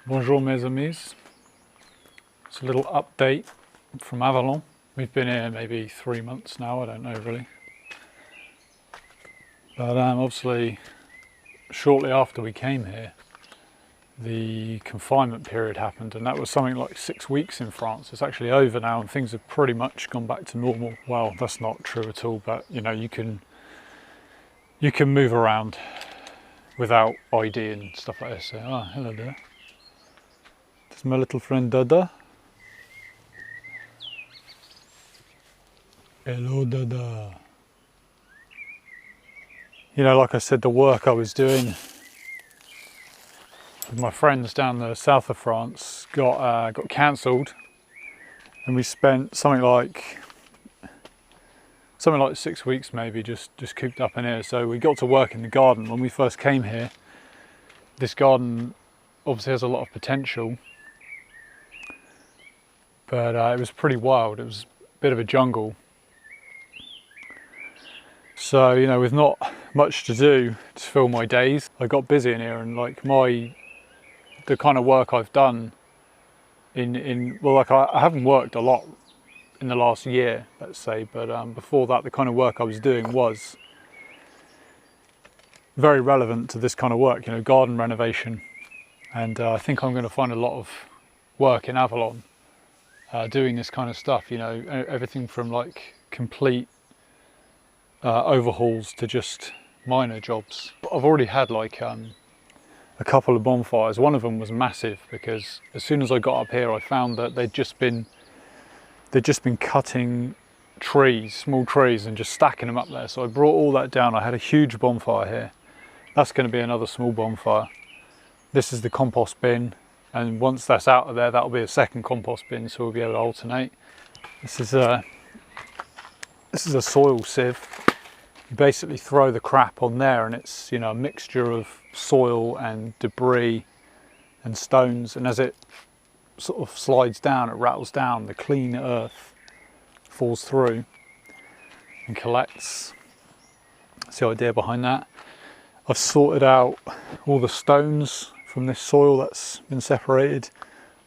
Bonjour mes amis. It's a little update from Avalon. We've been here maybe 3 months now, I don't know really. But obviously shortly after we came here, the confinement period happened, and that was something like 6 weeks in France. It's actually over now and things have pretty much gone back to normal. Well, that's not true at all, but you know, you can move around without ID and stuff like this. So, hello there. This is my little friend Dada. Hello Dada. You know, like I said, the work I was doing with my friends down the south of France got cancelled, and we spent something like 6 weeks maybe just cooped up in here. So we got to work in the garden. When we first came here, this garden obviously has a lot of potential, but it was pretty wild. It was a bit of a jungle. So, you know, with not much to do to fill my days, I got busy in here, and like the kind of work I've done I haven't worked a lot in the last year, let's say, but before that, the kind of work I was doing was very relevant to this kind of work, you know, garden renovation. And I think I'm going to find a lot of work in Avalon doing this kind of stuff, you know, everything from like complete overhauls to just minor jobs. I've already had like a couple of bonfires. One of them was massive because as soon as I got up here, I found that they'd just been cutting trees, small trees, and just stacking them up there. So I brought all that down. I had a huge bonfire here. That's going to be another small bonfire. This is the compost bin, and once that's out of there, that'll be a second compost bin, so we'll be able to alternate. This is a soil sieve. You basically throw the crap on there, and it's, you know, a mixture of soil and debris and stones, and as it sort of slides down, it rattles down, the clean earth falls through and collects. That's the idea behind that. I've sorted out all the stones from this soil that's been separated,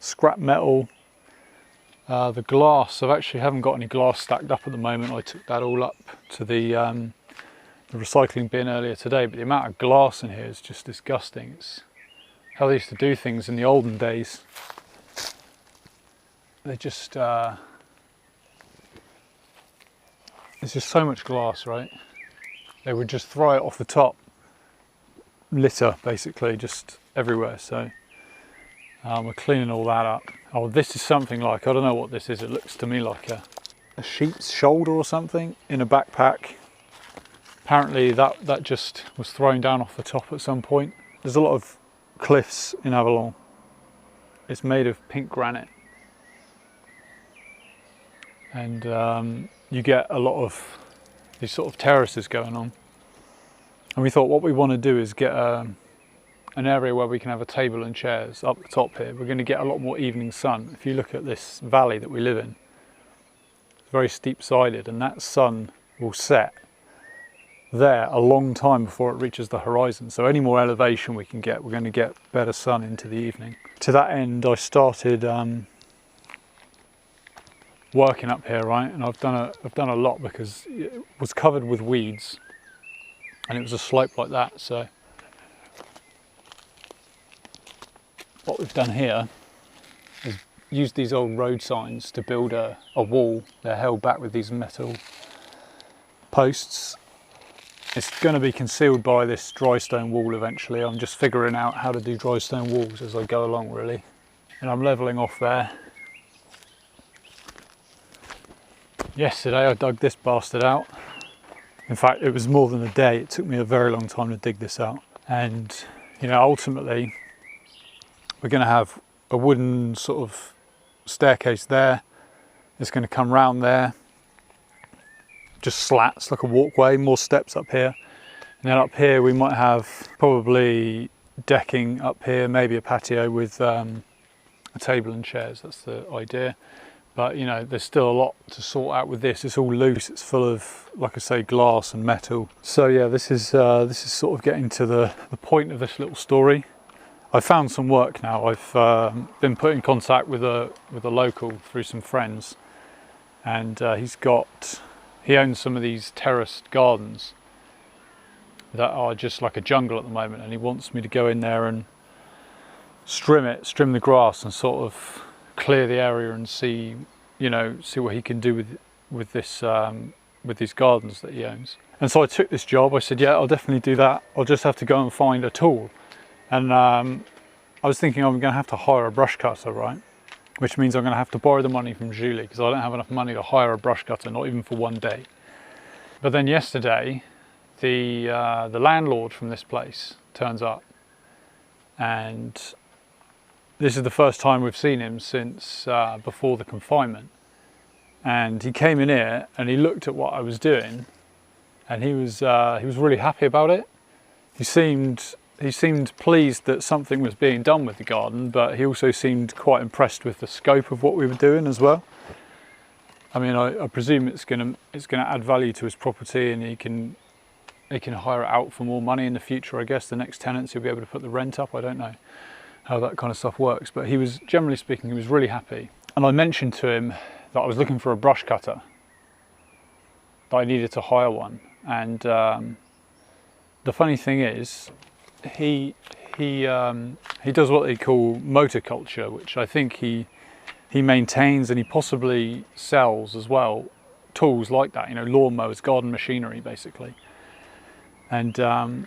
scrap metal, the glass. I actually haven't got any glass stacked up at the moment. I took that all up to the recycling bin earlier today, but the amount of glass in here is just disgusting. It's how they used to do things in the olden days. They just there's just so much glass, right? They would just throw it off the top, litter basically just everywhere. So we're cleaning all that up. Oh, this is something like, I don't know what this is. It looks to me like a sheep's shoulder or something in a backpack. Apparently that just was thrown down off the top at some point. There's a lot of cliffs in Avalon. It's made of pink granite. And you get a lot of these sort of terraces going on. And we thought what we want to do is get an area where we can have a table and chairs up the top here. We're going to get a lot more evening sun. If you look at this valley that we live in, it's very steep sided, and that sun will set there a long time before it reaches the horizon. So any more elevation we can get, we're going to get better sun into the evening. To that end, I started working up here, right? And I've done a lot because it was covered with weeds and it was a slope like that. So what we've done here is used these old road signs to build a wall. They're held back with these metal posts. It's going to be concealed by this dry stone wall eventually. I'm just figuring out how to do dry stone walls as I go along, really. And I'm levelling off there. Yesterday I dug this bastard out. In fact, it was more than a day. It took me a very long time to dig this out. And, you know, ultimately we're going to have a wooden sort of staircase there. It's going to come round there. Just slats, like a walkway, more steps up here. And then up here we might have probably decking up here, maybe a patio with a table and chairs. That's the idea. But you know, there's still a lot to sort out with this. It's all loose, it's full of, like I say, glass and metal. So yeah, this is sort of getting to the point of this little story. I found some work now. I've been put in contact with a local through some friends, and he owns some of these terraced gardens that are just like a jungle at the moment, and he wants me to go in there and trim the grass and sort of clear the area and see what he can do with these gardens that he owns. And so I took this job. I said, yeah, I'll definitely do that. I'll just have to go and find a tool. And I was thinking I'm going to have to hire a brush cutter, right? Which means I'm going to have to borrow the money from Julie, because I don't have enough money to hire a brush cutter, not even for one day. But then yesterday, the landlord from this place turns up, and this is the first time we've seen him since before the confinement. And he came in here and he looked at what I was doing, and he was really happy about it. He seemed pleased that something was being done with the garden, but he also seemed quite impressed with the scope of what we were doing as well. I mean, I presume it's gonna add value to his property, and he can hire it out for more money in the future. I guess the next tenants, he'll be able to put the rent up. I don't know how that kind of stuff works, but he was, generally speaking, he was really happy. And I mentioned to him that I was looking for a brush cutter, that I needed to hire one. And the funny thing is, he does what they call motoculture, which I think he maintains, and he possibly sells as well, tools like that, lawnmowers, garden machinery, basically. And I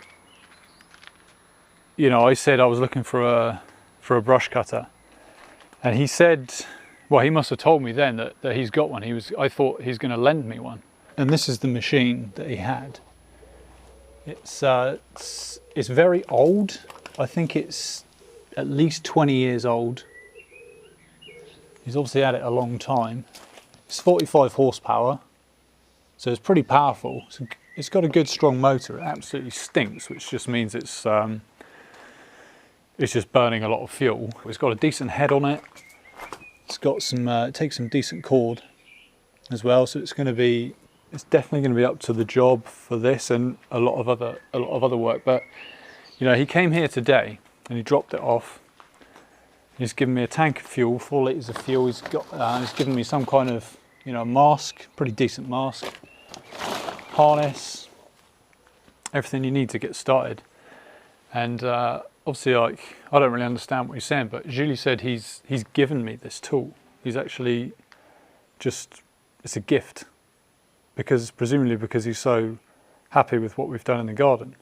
said I was looking for a brush cutter, and he said, well, he must have told me then that he's got one. I thought he's going to lend me one. And this is the machine that he had. It's very old. I think it's at least 20 years old. He's obviously had it a long time. It's 45 horsepower, so it's pretty powerful. It's got a good strong motor. It absolutely stinks, which just means it's just burning a lot of fuel. It's got a decent head on it. It's got some, it takes some decent cord as well, so it's definitely going to be up to the job for this and a lot of other work. But he came here today and he dropped it off. He's given me a tank of fuel, 4 litres of fuel. He's given me some kind of mask, pretty decent mask, harness, everything you need to get started. And obviously, I don't really understand what he's saying, but Julie said he's given me this tool. He's actually it's a gift, presumably because he's so happy with what we've done in the garden.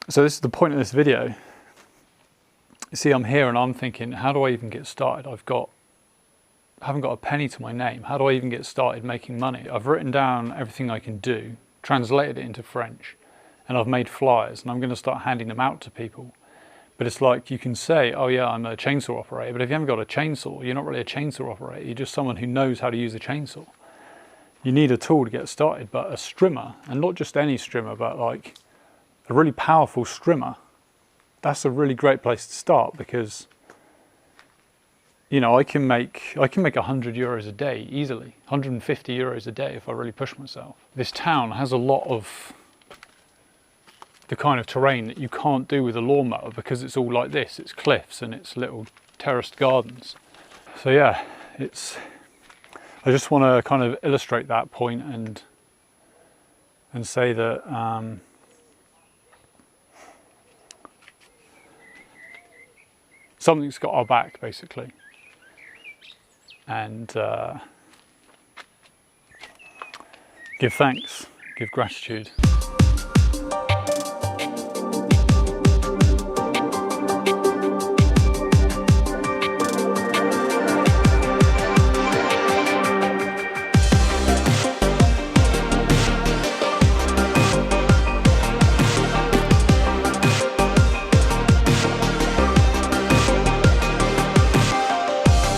So this is the point of this video. You see, I'm here and I'm thinking, how do I even get started? I haven't got a penny to my name. How do I even get started making money? I've written down everything I can do, translated it into French, and I've made flyers, and I'm going to start handing them out to people. But it's like, you can say, oh yeah, I'm a chainsaw operator, but if you haven't got a chainsaw, you're not really a chainsaw operator. You're just someone who knows how to use a chainsaw. You need a tool to get started, but a strimmer, and not just any strimmer, but like a really powerful strimmer, that's a really great place to start, because I can make 100 euros a day easily, 150 euros a day if I really push myself. This town has a lot of the kind of terrain that you can't do with a lawnmower, because it's all like this. It's cliffs and it's little terraced gardens. So yeah, I just want to kind of illustrate that point and say that something's got our back, basically. And give thanks, give gratitude.